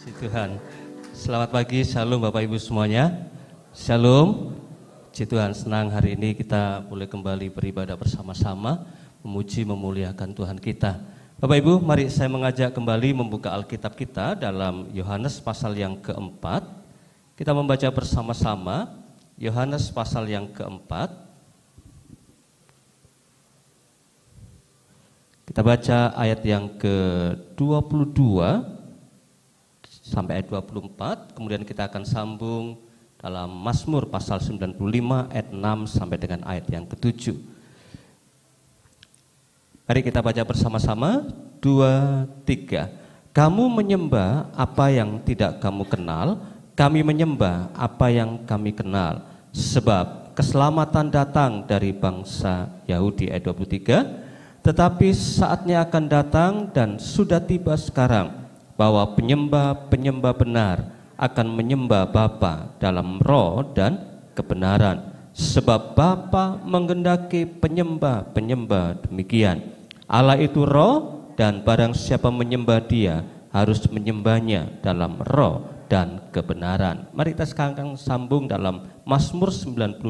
Puji Tuhan. Selamat pagi, shalom Bapak Ibu semuanya. Shalom. Puji Tuhan, senang hari ini kita boleh kembali beribadah bersama-sama, memuji memuliakan Tuhan kita. Bapak Ibu, mari saya mengajak kembali membuka Alkitab kita dalam Yohanes pasal yang keempat. Kita membaca bersama-sama Yohanes pasal yang keempat. Kita baca ayat yang ke-22 sampai ayat 24, kemudian kita akan sambung dalam Mazmur pasal 95 ayat 6 sampai dengan ayat yang ke-7. Mari kita baca bersama-sama, 2, 3. Kamu menyembah apa yang tidak kamu kenal, kami menyembah apa yang kami kenal. Sebab keselamatan datang dari bangsa Yahudi, ayat 23. Tetapi saatnya akan datang dan sudah tiba sekarang, bahwa penyembah-penyembah benar akan menyembah Bapa dalam roh dan kebenaran. Sebab Bapa menghendaki penyembah-penyembah demikian. Allah itu roh, dan barang siapa menyembah Dia harus menyembahnya dalam roh dan kebenaran. Mari kita sekarang sambung dalam Mazmur 95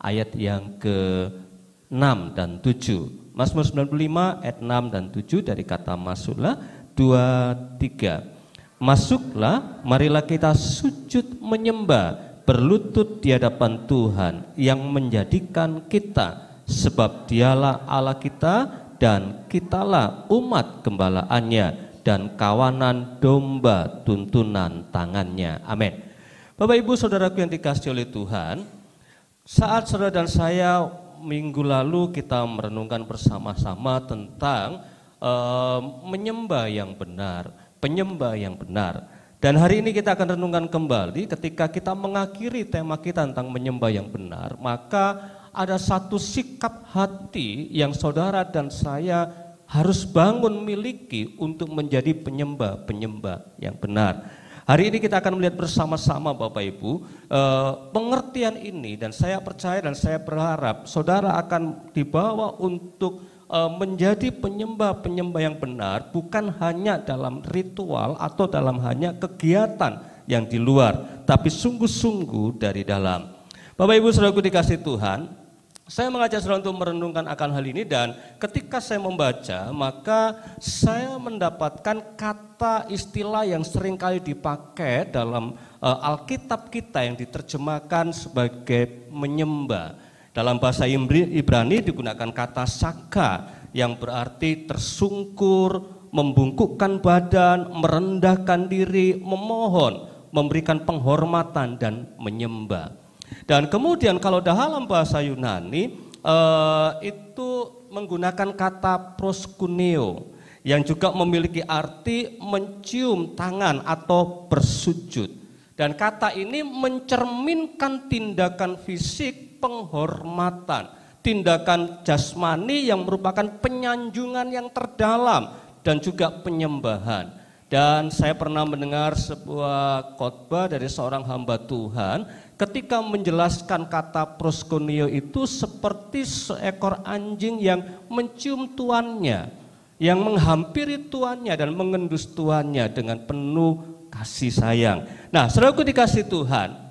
ayat yang ke-6 dan 7. Mazmur 95 ayat 6 dan 7 dari kata masuklah. 2, 3. Masuklah, marilah kita sujud menyembah, berlutut di hadapan Tuhan yang menjadikan kita, sebab Dialah Allah kita dan kitalah umat gembalaannya dan kawanan domba tuntunan tangannya. Amin. Bapak Ibu Saudaraku yang dikasihi oleh Tuhan, saat saudara dan saya minggu lalu kita merenungkan bersama-sama tentang menyembah yang benar, penyembah yang benar. Dan hari ini kita akan renungkan kembali ketika kita mengakhiri tema kita tentang menyembah yang benar, maka ada satu sikap hati yang saudara dan saya harus bangun miliki untuk menjadi penyembah-penyembah yang benar. Hari ini kita akan melihat bersama-sama Bapak Ibu pengertian ini, dan saya percaya dan saya berharap saudara akan dibawa untuk menjadi penyembah-penyembah yang benar, bukan hanya dalam ritual atau dalam hanya kegiatan yang di luar, tapi sungguh-sungguh dari dalam. Bapak Ibu Saudaraku dikasih Tuhan, saya mengajak saudara untuk merenungkan akan hal ini, dan ketika saya membaca maka saya mendapatkan kata istilah yang seringkali dipakai dalam Alkitab kita yang diterjemahkan sebagai menyembah. Dalam bahasa Ibrani digunakan kata saka yang berarti tersungkur, membungkukkan badan, merendahkan diri, memohon, memberikan penghormatan dan menyembah. Dan kemudian kalau dalam bahasa Yunani itu menggunakan kata proskuneo yang juga memiliki arti mencium tangan atau bersujud. Dan kata ini mencerminkan tindakan fisik penghormatan, tindakan jasmani yang merupakan penyanjungan yang terdalam dan juga penyembahan. Dan saya pernah mendengar sebuah khotbah dari seorang hamba Tuhan ketika menjelaskan kata proskuneo itu seperti seekor anjing yang mencium tuannya, yang menghampiri tuannya dan mengendus tuannya dengan penuh kasih sayang. Nah, saudaraku dikasih Tuhan,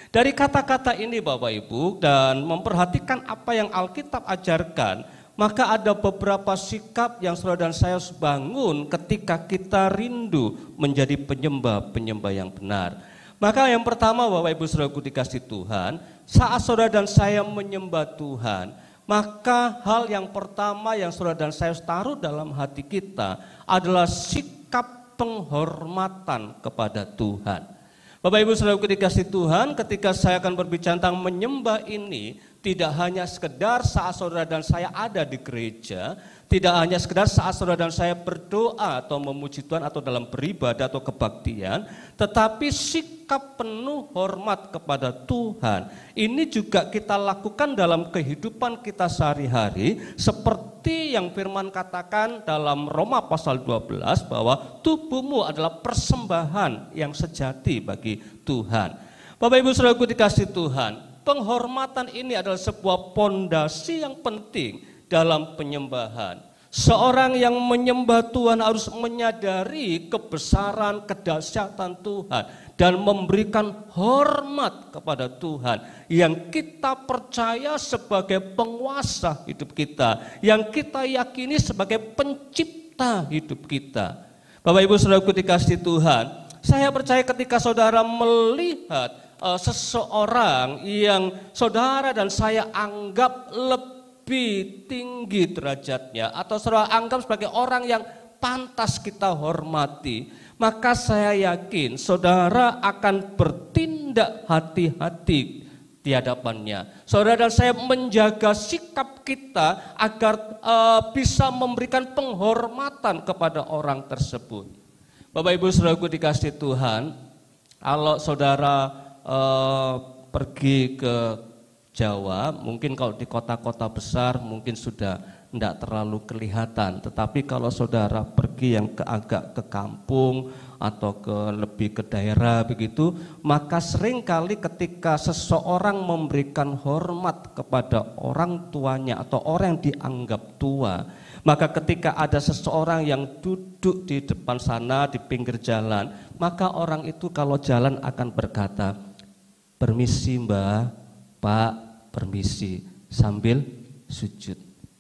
dari kata-kata ini Bapak Ibu, dan memperhatikan apa yang Alkitab ajarkan, maka ada beberapa sikap yang saudara dan saya harus bangun ketika kita rindu menjadi penyembah-penyembah yang benar. Maka yang pertama Bapak Ibu saudaraku dikasih Tuhan, saat saudara dan saya menyembah Tuhan, maka hal yang pertama yang saudara dan saya harus taruh dalam hati kita adalah sikap penghormatan kepada Tuhan. Bapak Ibu saudaraku dikasih Tuhan, ketika saya akan berbicara tentang menyembah ini, tidak hanya sekedar saat saudara dan saya ada di gereja, tidak hanya sekedar saat saudara dan saya berdoa atau memuji Tuhan atau dalam beribadah atau kebaktian, tetapi sikap penuh hormat kepada Tuhan ini juga kita lakukan dalam kehidupan kita sehari-hari, seperti yang firman katakan dalam Roma pasal 12 bahwa tubuhmu adalah persembahan yang sejati bagi Tuhan. Bapak Ibu saudaraku dikasih Tuhan, penghormatan ini adalah sebuah pondasi yang penting dalam penyembahan. Seorang yang menyembah Tuhan harus menyadari kebesaran, kedahsyatan Tuhan dan memberikan hormat kepada Tuhan yang kita percaya sebagai penguasa hidup kita, yang kita yakini sebagai pencipta hidup kita. Bapak Ibu Saudaraku dikasihi Tuhan, saya percaya ketika saudara melihat seseorang yang saudara dan saya anggap lebih tinggi derajatnya atau saudara anggap sebagai orang yang pantas kita hormati, maka saya yakin saudara akan bertindak hati-hati di hadapannya. Saudara dan saya menjaga sikap kita agar bisa memberikan penghormatan kepada orang tersebut. Bapak Ibu Saudaraku dikasihi Tuhan, kalau saudara pergi ke Jawa, mungkin kalau di kota-kota besar mungkin sudah tidak terlalu kelihatan. Tetapi kalau saudara pergi yang agak ke kampung atau lebih ke daerah begitu, maka seringkali ketika seseorang memberikan hormat kepada orang tuanya atau orang yang dianggap tua, maka ketika ada seseorang yang duduk di depan sana di pinggir jalan, maka orang itu kalau jalan akan berkata, "Permisi Mbak, Pak, permisi," sambil sujud.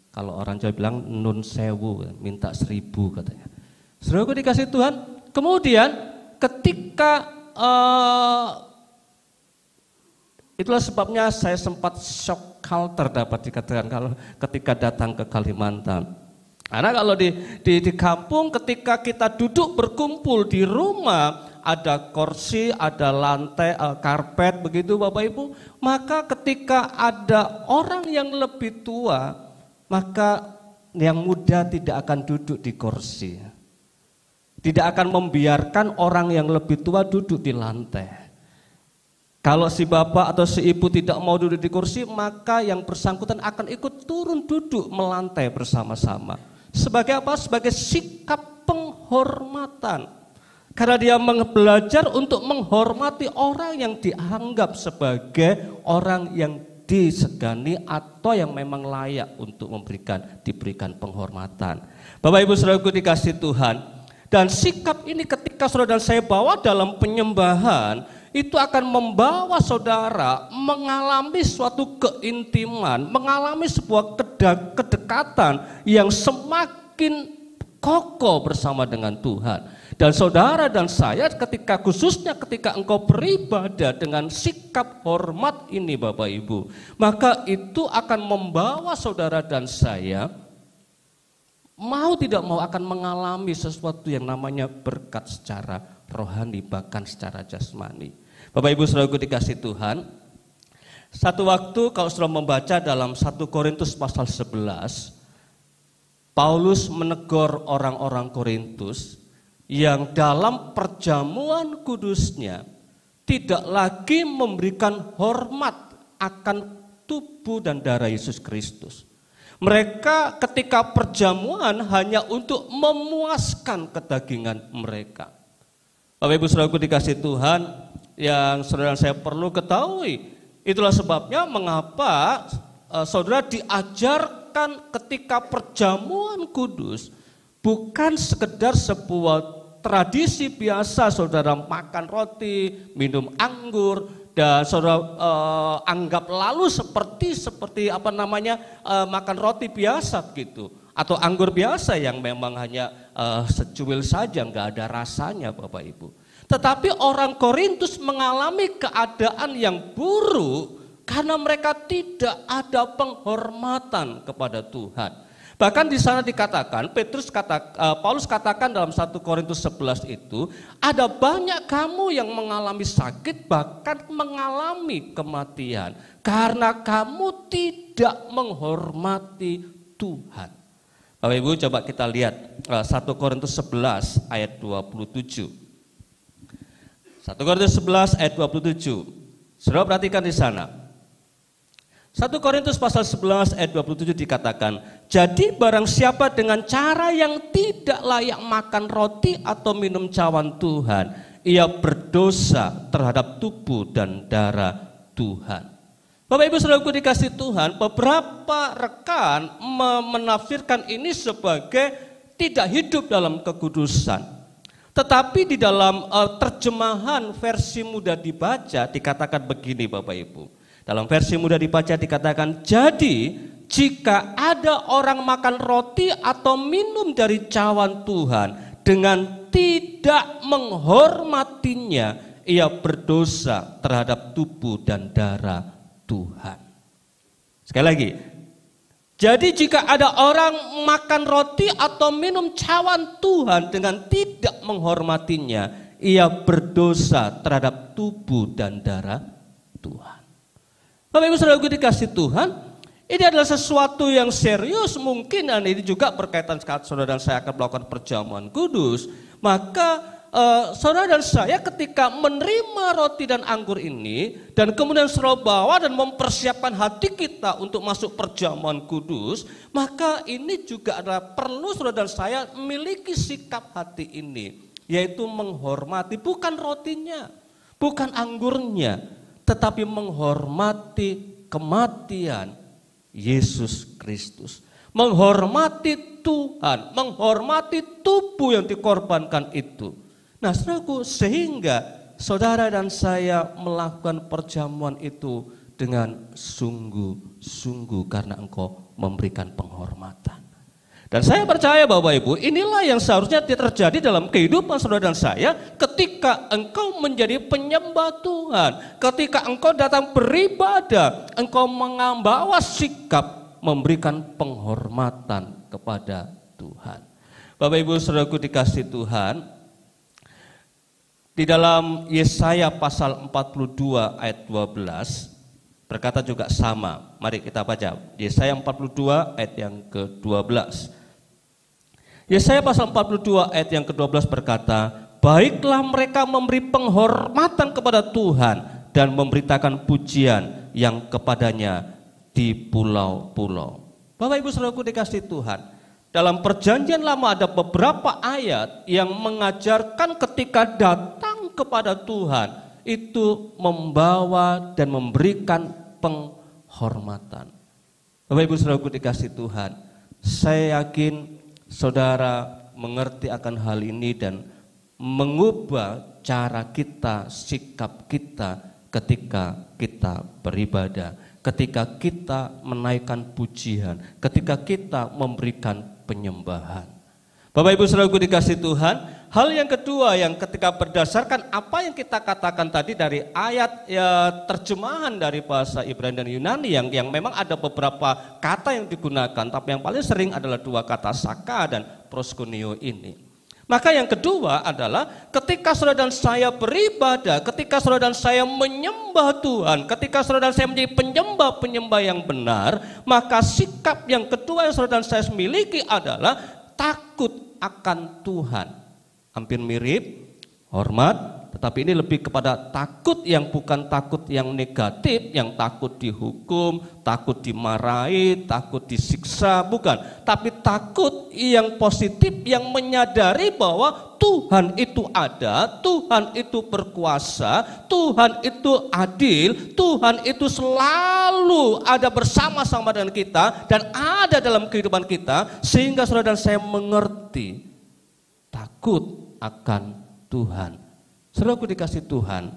Kalau orang Jawa bilang nun sewu, minta 1000 katanya. Saudaraku dikasih Tuhan, kemudian ketika itulah sebabnya saya sempat shock culture dapat dikatakan kalau ketika datang ke Kalimantan. Karena kalau di kampung ketika kita duduk berkumpul di rumah, ada kursi, ada lantai, karpet begitu Bapak Ibu, maka ketika ada orang yang lebih tua, maka yang muda tidak akan duduk di kursi. Tidak akan membiarkan orang yang lebih tua duduk di lantai. Kalau si bapak atau si ibu tidak mau duduk di kursi, maka yang bersangkutan akan ikut turun duduk melantai bersama-sama. Sebagai apa? Sebagai sikap penghormatan. Karena dia belajar untuk menghormati orang yang dianggap sebagai orang yang disegani atau yang memang layak untuk diberikan penghormatan. Bapak Ibu Saudaraku dikasihi Tuhan, dan sikap ini ketika saudara dan saya bawa dalam penyembahan, itu akan membawa saudara mengalami suatu keintiman, mengalami sebuah kedekatan yang semakin kokoh bersama dengan Tuhan. Dan saudara dan saya khususnya ketika engkau beribadah dengan sikap hormat ini Bapak Ibu, maka itu akan membawa saudara dan saya mau tidak mau akan mengalami sesuatu yang namanya berkat secara rohani bahkan secara jasmani. Bapak Ibu Saudaraku dikasihi Tuhan, satu waktu kalau saudara membaca dalam 1 Korintus pasal 11, Paulus menegur orang-orang Korintus yang dalam perjamuan kudusnya tidak lagi memberikan hormat akan tubuh dan darah Yesus Kristus. Mereka ketika perjamuan hanya untuk memuaskan kedagingan mereka. Bapak Ibu Saudaraku dikasihi Tuhan, yang saudara saya perlu ketahui, itulah sebabnya mengapa saudara diajarkan ketika perjamuan kudus bukan sekedar sebuah tradisi biasa saudara makan roti, minum anggur, dan saudara anggap lalu seperti makan roti biasa gitu, atau anggur biasa yang memang hanya secuil saja, nggak ada rasanya Bapak Ibu. Tetapi orang Korintus mengalami keadaan yang buruk karena mereka tidak ada penghormatan kepada Tuhan. Bahkan di sana dikatakan, Paulus katakan dalam 1 Korintus 11 itu, ada banyak kamu yang mengalami sakit bahkan mengalami kematian karena kamu tidak menghormati Tuhan. Bapak Ibu coba kita lihat 1 Korintus 11 ayat 27. 1 Korintus 11 ayat 27. Saudara perhatikan di sana. 1 Korintus pasal 11 ayat 27 dikatakan, jadi barang siapa dengan cara yang tidak layak makan roti atau minum cawan Tuhan, ia berdosa terhadap tubuh dan darah Tuhan. Bapak Ibu Saudaraku dikasih Tuhan, beberapa rekan menafsirkan ini sebagai tidak hidup dalam kekudusan. Tetapi di dalam terjemahan versi mudah dibaca dikatakan begini Bapak Ibu. Dalam versi mudah dibaca dikatakan, jadi jika ada orang makan roti atau minum dari cawan Tuhan dengan tidak menghormatinya, ia berdosa terhadap tubuh dan darah Tuhan. Sekali lagi, jadi jika ada orang makan roti atau minum cawan Tuhan dengan tidak menghormatinya, ia berdosa terhadap tubuh dan darah Tuhan. Bapak Ibu Saudaraku dikasih Tuhan, ini adalah sesuatu yang serius mungkin, dan ini juga berkaitan saat saudara dan saya akan melakukan perjamuan kudus. Maka saudara dan saya ketika menerima roti dan anggur ini dan kemudian saudara bawa dan mempersiapkan hati kita untuk masuk perjamuan kudus, maka ini juga adalah perlu saudara dan saya memiliki sikap hati ini, yaitu menghormati bukan rotinya, bukan anggurnya, tetapi menghormati kematian Yesus Kristus, menghormati Tuhan, menghormati tubuh yang dikorbankan itu. Nah saudaraku, sehingga saudara dan saya melakukan perjamuan itu dengan sungguh-sungguh karena engkau memberikan penghormatan. Dan saya percaya Bapak Ibu, inilah yang seharusnya terjadi dalam kehidupan saudara dan saya ketika engkau menjadi penyembah Tuhan, ketika engkau datang beribadah, engkau membawa sikap memberikan penghormatan kepada Tuhan. Bapak Ibu saudaraku dikasih Tuhan, di dalam Yesaya pasal 42 ayat 12 berkata juga sama. Mari kita baca Yesaya 42 ayat yang ke-12. Yesaya pasal 42 ayat yang ke-12 berkata, baiklah mereka memberi penghormatan kepada Tuhan dan memberitakan pujian yang kepadanya di pulau-pulau. Bapak Ibu saudaraku dikasih Tuhan, dalam perjanjian lama ada beberapa ayat yang mengajarkan ketika datang kepada Tuhan itu membawa dan memberikan penghormatan. Bapak Ibu saudaraku dikasih Tuhan, saya yakin saudara mengerti akan hal ini dan mengubah cara kita, sikap kita ketika kita beribadah, ketika kita menaikkan pujian, ketika kita memberikan penyembahan. Bapak Ibu saudaraku dikasih Tuhan, hal yang kedua yang ketika berdasarkan apa yang kita katakan tadi dari ayat terjemahan dari bahasa Ibrani dan Yunani yang memang ada beberapa kata yang digunakan, tapi yang paling sering adalah dua kata saka dan proskuneo ini. Maka yang kedua adalah ketika saudara dan saya beribadah, ketika saudara dan saya menyembah Tuhan, ketika saudara dan saya menjadi penyembah yang benar, maka sikap yang kedua yang saudara dan saya miliki adalah takut akan Tuhan. Hampir mirip, hormat, tetapi ini lebih kepada takut yang bukan takut yang negatif, yang takut dihukum, takut dimarahi, takut disiksa, bukan. Tapi takut yang positif yang menyadari bahwa Tuhan itu ada, Tuhan itu berkuasa, Tuhan itu adil, Tuhan itu selalu ada bersama-sama dengan kita dan ada dalam kehidupan kita, sehingga saudara dan saya mengerti takut akan Tuhan. Saudaraku dikasih Tuhan,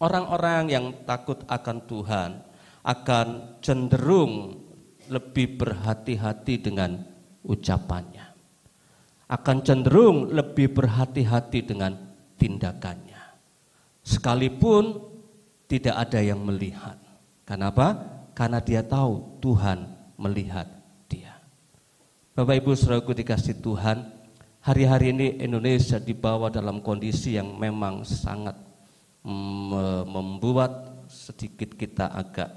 orang-orang yang takut akan Tuhan akan cenderung lebih berhati-hati dengan ucapannya, akan cenderung lebih berhati-hati dengan tindakannya, sekalipun tidak ada yang melihat. Kenapa? Karena dia tahu Tuhan melihat dia. Bapak Ibu saudaraku dikasih Tuhan, hari-hari ini Indonesia dibawa dalam kondisi yang memang sangat membuat sedikit kita agak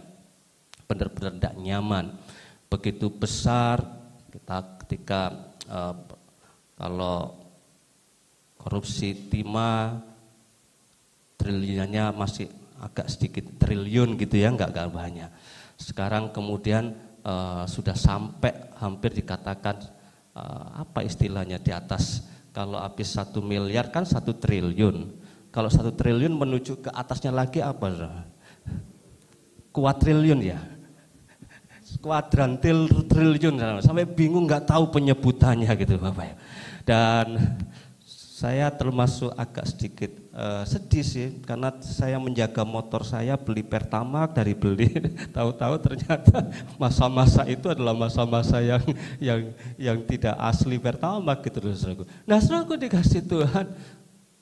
benar-benar tidak nyaman. Begitu besar kita ketika kalau korupsi timah triliunnya masih agak sedikit triliun gitu ya, enggak banyak. Sekarang kemudian sudah sampai hampir dikatakan apa istilahnya di atas, kalau habis 1 miliar kan 1 triliun, kalau 1 triliun menuju ke atasnya lagi apa? kuadriliun ya, triliun, sampai bingung nggak tahu penyebutannya gitu Bapak ya. Dan saya termasuk agak sedikit sedih sih, karena saya menjaga motor saya, beli Pertamax dari beli tahu-tahu ternyata masa-masa itu adalah masa-masa yang tidak asli Pertamax gitu loh saudaraku. Nah saudaraku dikasih Tuhan,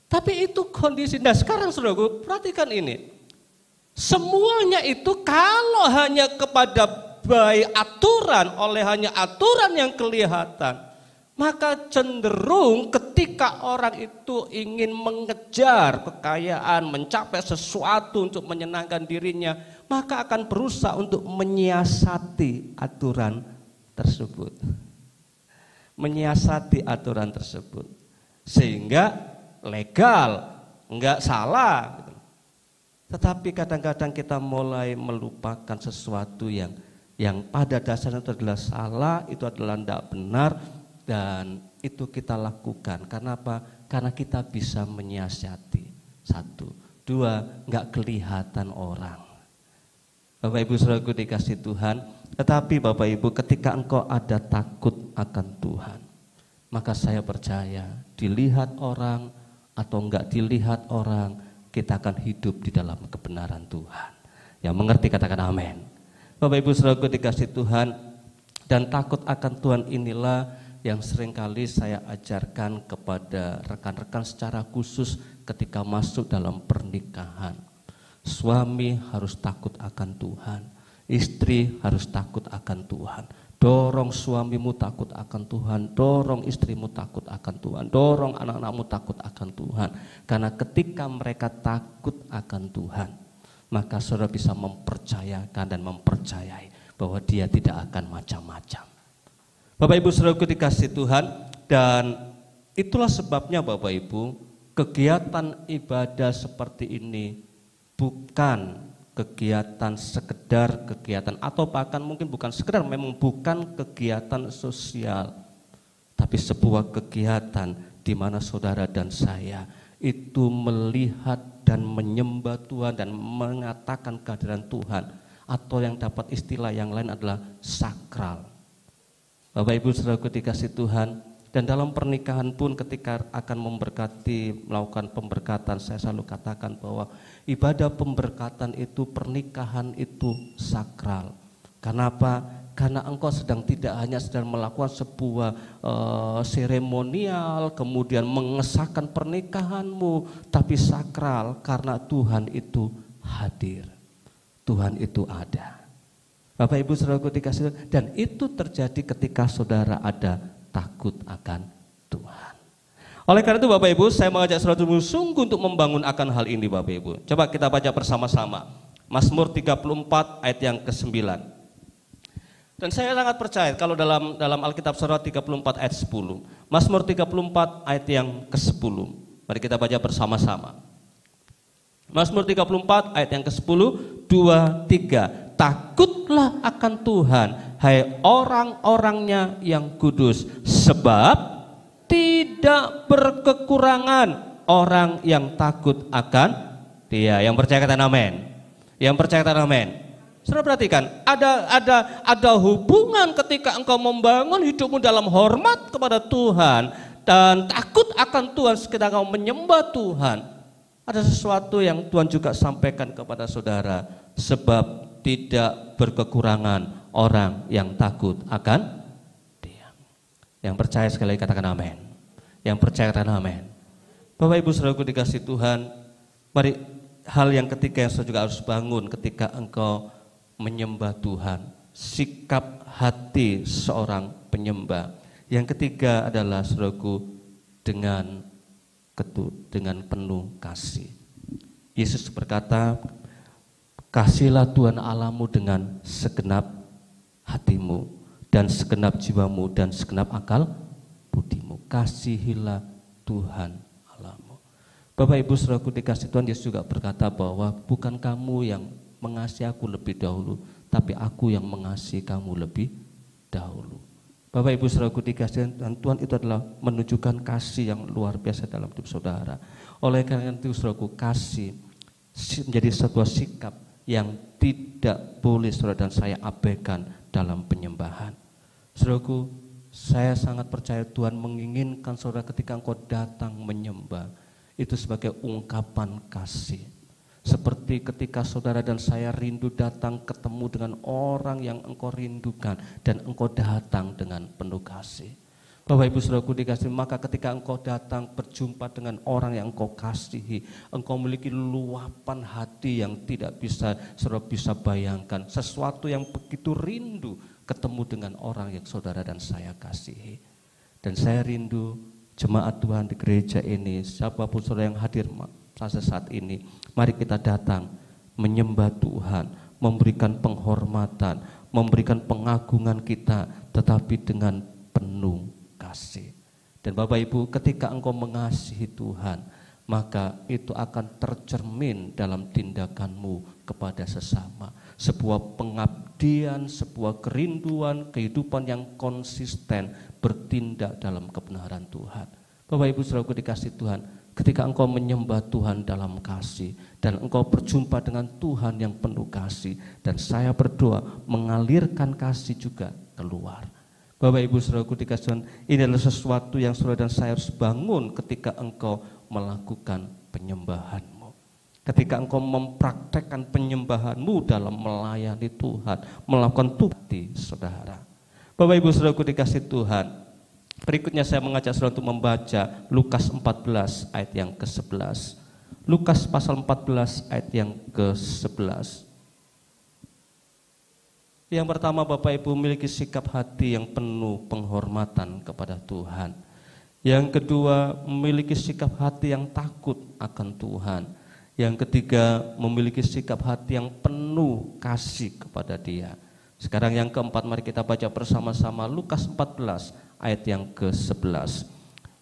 tapi itu kondisi. Nah sekarang saudaraku perhatikan ini, semuanya itu kalau hanya kepada baik aturan, oleh hanya aturan yang kelihatan, maka cenderung ketika orang itu ingin mengejar kekayaan, mencapai sesuatu untuk menyenangkan dirinya, maka akan berusaha untuk menyiasati aturan tersebut. Menyiasati aturan tersebut. Sehingga legal, enggak salah. Tetapi kadang-kadang kita mulai melupakan sesuatu yang pada dasarnya itu adalah salah, itu adalah tidak benar. Dan itu kita lakukan, karena apa? Karena kita bisa menyiasati. 1, 2, enggak kelihatan orang. Bapak Ibu saudaraku dikasih Tuhan, tetapi Bapak Ibu ketika engkau ada takut akan Tuhan, maka saya percaya dilihat orang atau enggak dilihat orang, kita akan hidup di dalam kebenaran Tuhan. Yang mengerti katakan amin. Bapak Ibu saudaraku dikasih Tuhan, dan takut akan Tuhan inilah yang seringkali saya ajarkan kepada rekan-rekan secara khusus ketika masuk dalam pernikahan. Suami harus takut akan Tuhan, istri harus takut akan Tuhan. Dorong suamimu takut akan Tuhan, dorong istrimu takut akan Tuhan, dorong anak-anakmu takut akan Tuhan. Karena ketika mereka takut akan Tuhan, maka saudara bisa mempercayakan dan mempercayai bahwa dia tidak akan macam-macam. Bapak Ibu saudaraku dikasih Tuhan, dan itulah sebabnya Bapak Ibu, kegiatan ibadah seperti ini bukan kegiatan sekedar kegiatan, atau bahkan mungkin bukan sekedar, memang bukan kegiatan sosial, tapi sebuah kegiatan di mana saudara dan saya itu melihat dan menyembah Tuhan dan mengatakan kehadiran Tuhan, atau yang dapat istilah yang lain adalah sakral. Bapak Ibu saudaraku dikasih Tuhan, dan dalam pernikahan pun ketika akan memberkati, melakukan pemberkatan, saya selalu katakan bahwa ibadah pemberkatan itu, pernikahan itu sakral. Kenapa? Karena engkau sedang tidak hanya sedang melakukan sebuah seremonial, kemudian mengesahkan pernikahanmu, tapi sakral karena Tuhan itu hadir, Tuhan itu ada. Bapak Ibu saudaraku dikasih, dan itu terjadi ketika saudara ada takut akan Tuhan. Oleh karena itu Bapak Ibu, saya mengajak saudara sungguh untuk membangun akan hal ini Bapak Ibu. Coba kita baca bersama-sama Mazmur 34 ayat yang ke-9. Dan saya sangat percaya kalau dalam Alkitab saudara 34 ayat 10. Mazmur 34 ayat yang ke-10. Mari kita baca bersama-sama. Mazmur 34 ayat yang ke-10, 2, 3. Takutlah akan Tuhan, hai orang-orangnya yang kudus, sebab tidak berkekurangan orang yang takut akan Dia. Yang percaya katakan amin. Yang percaya katakan amin. Saudara perhatikan, ada hubungan ketika engkau membangun hidupmu dalam hormat kepada Tuhan dan takut akan Tuhan, ketika engkau menyembah Tuhan. Ada sesuatu yang Tuhan juga sampaikan kepada saudara, sebab tidak berkekurangan orang yang takut akan Dia. Yang percaya sekali lagi katakan amin. Yang percaya katakan amin. Bapak Ibu saudaraku dikasih Tuhan, mari hal yang ketiga yang saudara juga harus bangun ketika engkau menyembah Tuhan, sikap hati seorang penyembah. Yang ketiga adalah saudaraku dengan penuh kasih. Yesus berkata, kasihlah Tuhan Allahmu dengan segenap hatimu dan segenap jiwamu dan segenap akal budimu. Kasihilah Tuhan Allahmu. Bapak Ibu saudaraku dikasih Tuhan, Yesus juga berkata bahwa bukan kamu yang mengasihi aku lebih dahulu, tapi aku yang mengasihi kamu lebih dahulu. Bapak Ibu saudaraku dikasih Tuhan, itu adalah menunjukkan kasih yang luar biasa dalam hidup saudara. Oleh karena itu saudaraku, kasih menjadi sebuah sikap yang tidak boleh saudara dan saya abaikan dalam penyembahan. Saudaraku, saya sangat percaya Tuhan menginginkan saudara ketika engkau datang menyembah, itu sebagai ungkapan kasih. Seperti ketika saudara dan saya rindu datang ketemu dengan orang yang engkau rindukan, dan engkau datang dengan penuh kasih. Bapak Ibu Saudaraku dikasihi, maka ketika engkau datang berjumpa dengan orang yang engkau kasihi, engkau memiliki luapan hati yang tidak bisa saudara bisa bayangkan. Sesuatu yang begitu rindu ketemu dengan orang yang saudara dan saya kasihi. Dan saya rindu jemaat Tuhan di gereja ini, siapapun saudara yang hadir saat ini, mari kita datang menyembah Tuhan, memberikan penghormatan, memberikan pengagungan kita, tetapi dengan penuh kasih. Dan Bapak Ibu, ketika engkau mengasihi Tuhan, maka itu akan tercermin dalam tindakanmu kepada sesama. Sebuah pengabdian, sebuah kerinduan, kehidupan yang konsisten bertindak dalam kebenaran Tuhan. Bapak Ibu Saudaraku dikasihi Tuhan, ketika engkau menyembah Tuhan dalam kasih dan engkau berjumpa dengan Tuhan yang penuh kasih, dan saya berdoa mengalirkan kasih juga keluar. Bapak Ibu Saudaraku dikasihi Tuhan, ini adalah sesuatu yang saudara dan saya harus bangun ketika engkau melakukan penyembahanmu. Ketika engkau mempraktekkan penyembahanmu dalam melayani Tuhan, melakukan tugas saudara. Bapak Ibu Saudaraku dikasihi Tuhan, berikutnya saya mengajak saudara untuk membaca Lukas 14 ayat yang ke-11. Lukas pasal 14 ayat yang ke-11. Yang pertama, Bapak Ibu memiliki sikap hati yang penuh penghormatan kepada Tuhan. Yang kedua, memiliki sikap hati yang takut akan Tuhan. Yang ketiga, memiliki sikap hati yang penuh kasih kepada Dia. Sekarang yang keempat, mari kita baca bersama-sama Lukas 14 ayat yang ke-11.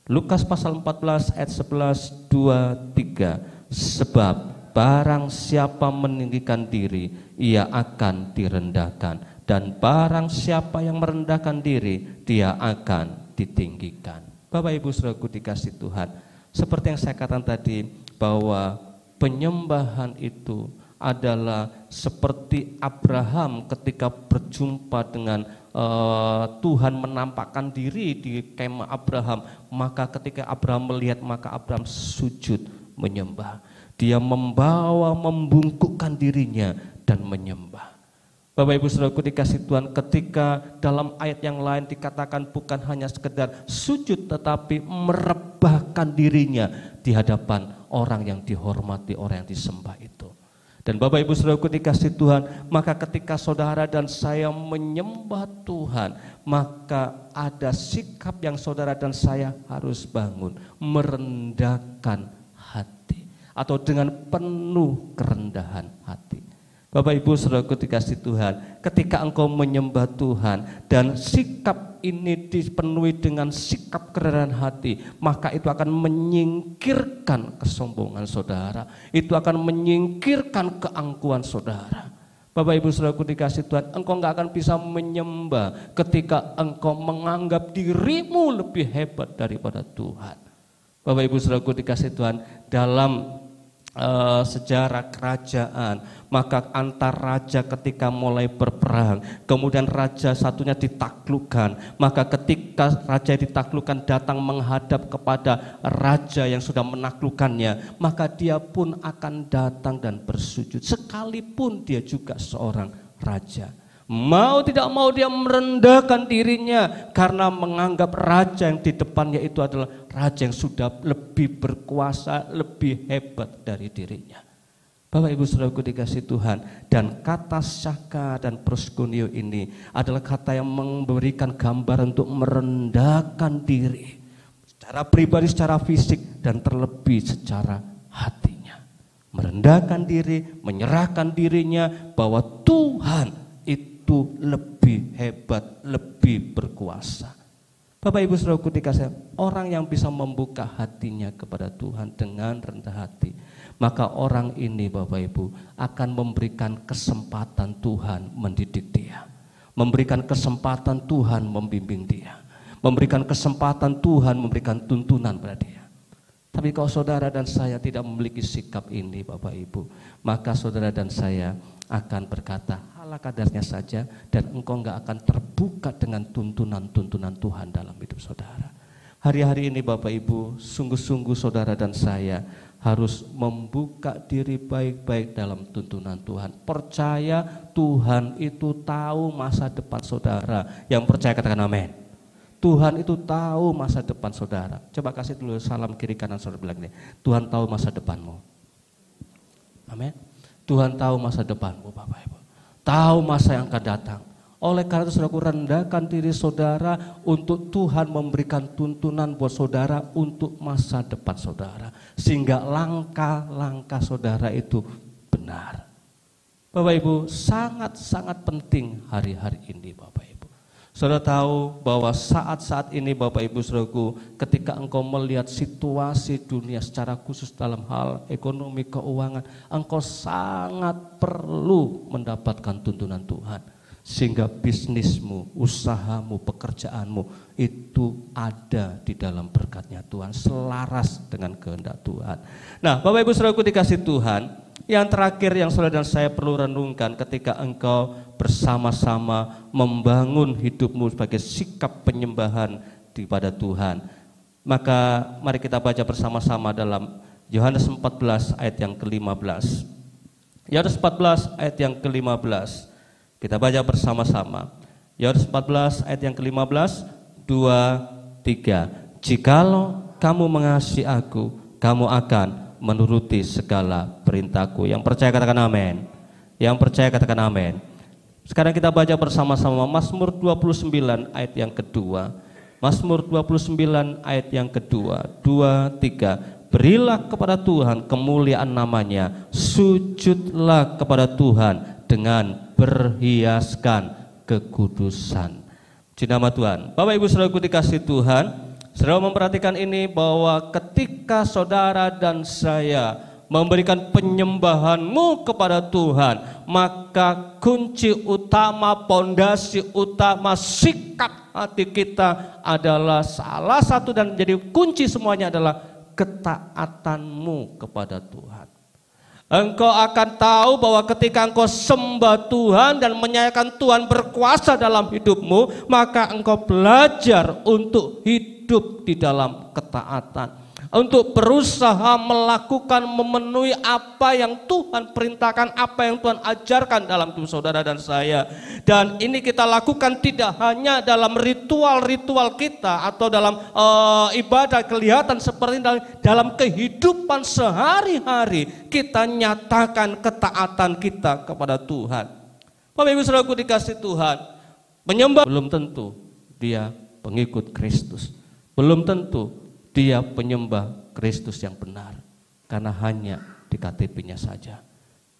Lukas pasal 14 ayat 11, 2, 3. Sebab barang siapa meninggikan diri, ia akan direndahkan. Dan barang siapa yang merendahkan diri, dia akan ditinggikan. Bapak Ibu Saudaraku dikasihi Tuhan, seperti yang saya katakan tadi, bahwa penyembahan itu adalah seperti Abraham ketika berjumpa dengan Tuhan menampakkan diri di kemah Abraham. Maka ketika Abraham melihat, maka Abraham sujud menyembah. Dia membungkukkan dirinya dan menyembah. Bapak Ibu Saudaraku dikasihi Tuhan, ketika dalam ayat yang lain dikatakan bukan hanya sekedar sujud, tetapi merebahkan dirinya di hadapan orang yang dihormati, orang yang disembah itu. Dan Bapak Ibu Saudaraku dikasihi Tuhan, maka ketika saudara dan saya menyembah Tuhan, maka ada sikap yang saudara dan saya harus bangun, merendahkan hati, atau dengan penuh kerendahan hati. Bapak Ibu Saudaraku dikasihi Tuhan, ketika engkau menyembah Tuhan dan sikap ini dipenuhi dengan sikap kerendahan hati, maka itu akan menyingkirkan kesombongan saudara, itu akan menyingkirkan keangkuhan saudara. Bapak Ibu Saudaraku dikasihi Tuhan, engkau enggak akan bisa menyembah ketika engkau menganggap dirimu lebih hebat daripada Tuhan. Bapak Ibu Saudaraku dikasihi Tuhan, dalam sejarah kerajaan, maka antar raja ketika mulai berperang, kemudian raja satunya ditaklukkan, maka ketika raja ditaklukkan datang menghadap kepada raja yang sudah menaklukkannya, maka dia pun akan datang dan bersujud, sekalipun dia juga seorang raja. Mau tidak mau dia merendahkan dirinya karena menganggap raja yang di depannya itu adalah raja yang sudah lebih berkuasa, lebih hebat dari dirinya. Bapak Ibu Saudaraku dikasihi Tuhan, dan kata syaka dan proskuneo ini adalah kata yang memberikan gambar untuk merendahkan diri secara pribadi, secara fisik, dan terlebih secara hatinya. Merendahkan diri, menyerahkan dirinya bahwa Tuhan itu lebih hebat, lebih berkuasa. Bapak Ibu Saudaraku dikasihi, orang yang bisa membuka hatinya kepada Tuhan dengan rendah hati, maka orang ini Bapak Ibu akan memberikan kesempatan Tuhan mendidik dia, memberikan kesempatan Tuhan membimbing dia, memberikan kesempatan Tuhan memberikan tuntunan pada dia. Tapi kalau saudara dan saya tidak memiliki sikap ini Bapak Ibu, maka saudara dan saya akan berkata, ala kadarnya saja, dan engkau enggak akan terbuka dengan tuntunan-tuntunan Tuhan dalam hidup saudara. Hari-hari ini Bapak Ibu, sungguh-sungguh saudara dan saya harus membuka diri baik-baik dalam tuntunan Tuhan. Percaya Tuhan itu tahu masa depan saudara. Yang percaya katakan amin. Tuhan itu tahu masa depan saudara. Coba kasih dulu salam kiri kanan saudara bilang ini. Tuhan tahu masa depanmu. Amin. Tuhan tahu masa depanmu Bapak Ibu. Tahu masa yang akan datang. Oleh karena itu saudaraku, rendahkan diri saudara untuk Tuhan memberikan tuntunan buat saudara untuk masa depan saudara. Sehingga langkah-langkah saudara itu benar. Bapak Ibu, sangat-sangat penting hari-hari ini Bapak Ibu. Saudara tahu bahwa saat-saat ini Bapak Ibu Saudaraku, ketika engkau melihat situasi dunia secara khusus dalam hal ekonomi keuangan, engkau sangat perlu mendapatkan tuntunan Tuhan. Sehingga bisnismu, usahamu, pekerjaanmu itu ada di dalam berkatnya Tuhan, selaras dengan kehendak Tuhan. Nah Bapak Ibu Saudaraku dikasih Tuhan, yang terakhir yang saudara dan saya perlu renungkan ketika engkau bersama-sama membangun hidupmu sebagai sikap penyembahan kepada Tuhan. Maka mari kita baca bersama-sama dalam Yohanes 14 ayat yang ke-15. Yohanes 14 ayat yang ke-15. Kita baca bersama-sama. Yohanes 14 ayat yang ke-15, 2, 3. Jikalau kamu mengasihi aku, kamu akan menuruti segala perintahku. Yang percaya katakan amin. Yang percaya katakan amin. Sekarang kita baca bersama-sama Mazmur 29 ayat yang kedua. Mazmur 29 ayat yang kedua, 2, 3. Berilah kepada Tuhan kemuliaan namanya, sujudlah kepada Tuhan dengan berhiaskan kekudusan. Di nama Tuhan. Bapak Ibu Saudaraku dikasih Tuhan, saudara memperhatikan ini bahwa ketika saudara dan saya memberikan penyembahanmu kepada Tuhan, maka kunci utama, pondasi utama sikap hati kita adalah salah satu dan menjadi kunci semuanya adalah ketaatanmu kepada Tuhan. Engkau akan tahu bahwa ketika engkau sembah Tuhan dan menyayangkan Tuhan berkuasa dalam hidupmu, maka engkau belajar untuk hidup di dalam ketaatan, untuk berusaha melakukan, memenuhi apa yang Tuhan perintahkan, apa yang Tuhan ajarkan dalam hidup saudara dan saya. Dan ini kita lakukan tidak hanya dalam ritual-ritual kita atau dalam ibadah kelihatan seperti dalam kehidupan sehari-hari kita nyatakan ketaatan kita kepada Tuhan. Bapak Ibu Saudaraku dikasih Tuhan, menyembah belum tentu dia pengikut Kristus, belum tentu dia penyembah Kristus yang benar, karena hanya di KTP-nya saja.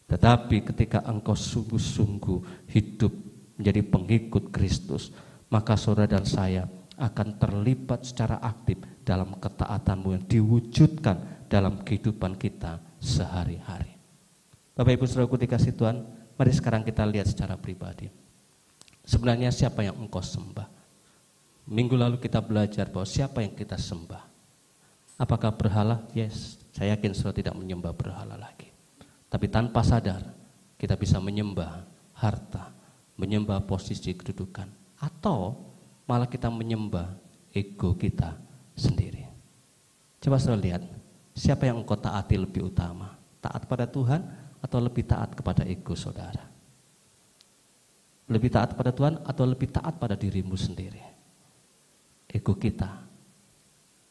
Tetapi ketika engkau sungguh-sungguh hidup menjadi pengikut Kristus, maka saudara dan saya akan terlibat secara aktif dalam ketaatanmu yang diwujudkan dalam kehidupan kita sehari-hari. Bapak Ibu Saudaraku dikasih Tuhan, mari sekarang kita lihat secara pribadi. Sebenarnya siapa yang engkau sembah? Minggu lalu kita belajar bahwa siapa yang kita sembah. Apakah berhala? Yes, saya yakin saudara tidak menyembah berhala lagi. Tapi tanpa sadar kita bisa menyembah harta, menyembah posisi kedudukan, atau malah kita menyembah ego kita sendiri. Coba saudara lihat, siapa yang engkau taati lebih utama? Taat pada Tuhan atau lebih taat kepada ego saudara? Lebih taat pada Tuhan atau lebih taat pada dirimu sendiri? Ego kita,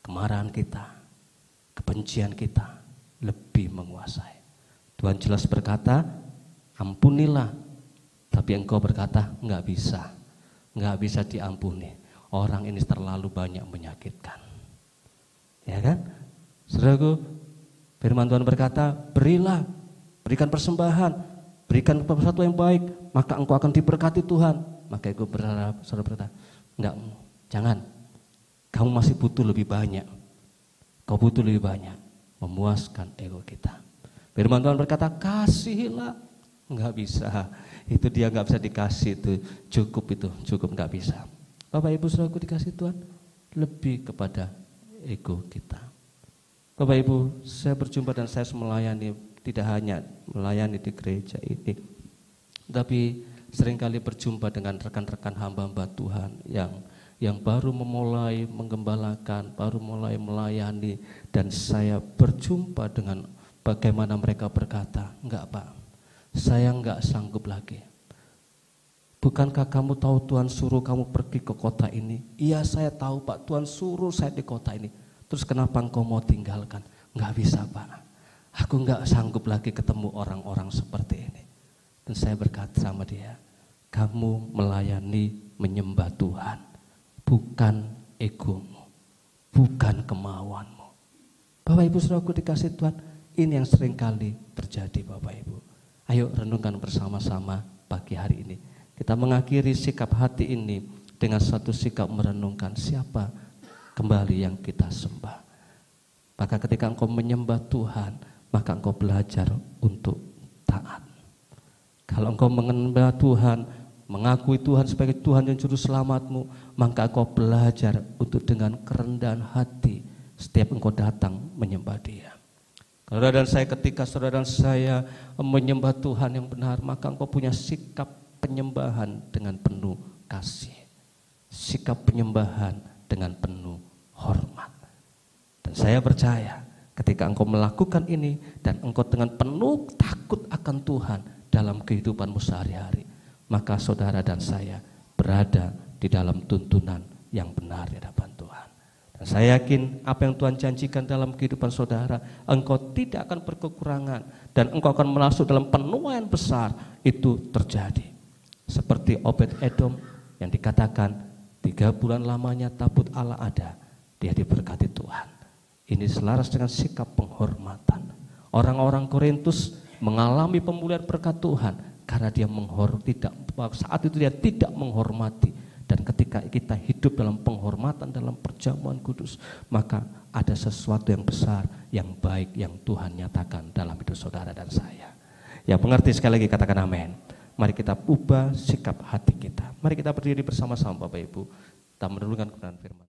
kemarahan kita, kebencian kita lebih menguasai. Tuhan jelas berkata, ampunilah. Tapi engkau berkata, enggak bisa diampuni. Orang ini terlalu banyak menyakitkan. Ya kan? Saudaraku, firman Tuhan berkata, berikan persembahan, berikan sesuatu yang baik, maka engkau akan diberkati Tuhan. Maka engkau berharap, saudara berkata, enggak, jangan. Kamu masih butuh lebih banyak. Kau butuh lebih banyak, memuaskan ego kita. Firman Tuhan berkata, kasihilah. Enggak bisa, itu dia enggak bisa dikasih, itu cukup enggak bisa. Bapak Ibu Saudaraku dikasih Tuhan, lebih kepada ego kita. Bapak Ibu, saya berjumpa dan saya melayani, tidak hanya melayani di gereja ini, tapi seringkali berjumpa dengan rekan-rekan hamba-hamba Tuhan yang baru memulai menggembalakan, baru mulai melayani, dan saya berjumpa dengan bagaimana mereka berkata, enggak Pak, saya enggak sanggup lagi. Bukankah kamu tahu Tuhan suruh kamu pergi ke kota ini? Iya saya tahu Pak, Tuhan suruh saya di kota ini. Terus kenapa engkau mau tinggalkan? Enggak bisa Pak, aku enggak sanggup lagi ketemu orang-orang seperti ini. Dan saya berkata sama dia, kamu melayani menyembah Tuhan, bukan egomu, bukan kemauanmu. Bapak Ibu saudaraku dikasih Tuhan, ini yang seringkali terjadi Bapak Ibu. Ayo renungkan bersama-sama pagi hari ini. Kita mengakhiri sikap hati ini dengan satu sikap merenungkan siapa kembali yang kita sembah. Maka ketika engkau menyembah Tuhan, maka engkau belajar untuk taat. Kalau engkau menyembah Tuhan, mengakui Tuhan sebagai Tuhan dan Juru Selamatmu, maka engkau belajar untuk dengan kerendahan hati setiap engkau datang menyembah Dia. Saudara dan saya, ketika saudara dan saya menyembah Tuhan yang benar, maka engkau punya sikap penyembahan dengan penuh kasih, sikap penyembahan dengan penuh hormat. Dan saya percaya ketika engkau melakukan ini dan engkau dengan penuh takut akan Tuhan dalam kehidupanmu sehari-hari, maka saudara dan saya berada di dalam tuntunan yang benar di hadapan Tuhan. Dan saya yakin apa yang Tuhan janjikan dalam kehidupan saudara, engkau tidak akan berkekurangan dan engkau akan masuk dalam penuaian besar. Itu terjadi seperti Obed-Edom yang dikatakan 3 bulan lamanya tabut Allah ada, dia diberkati Tuhan. Ini selaras dengan sikap penghormatan. Orang-orang Korintus mengalami pemulihan berkat Tuhan karena dia saat itu dia tidak menghormati. Dan ketika kita hidup dalam penghormatan, dalam perjamuan kudus, maka ada sesuatu yang besar, yang baik yang Tuhan nyatakan dalam hidup saudara dan saya. Ya, mengerti sekali lagi katakan amin. Mari kita ubah sikap hati kita. Mari kita berdiri bersama-sama Bapak Ibu, kita merenungkan kebenaran firman.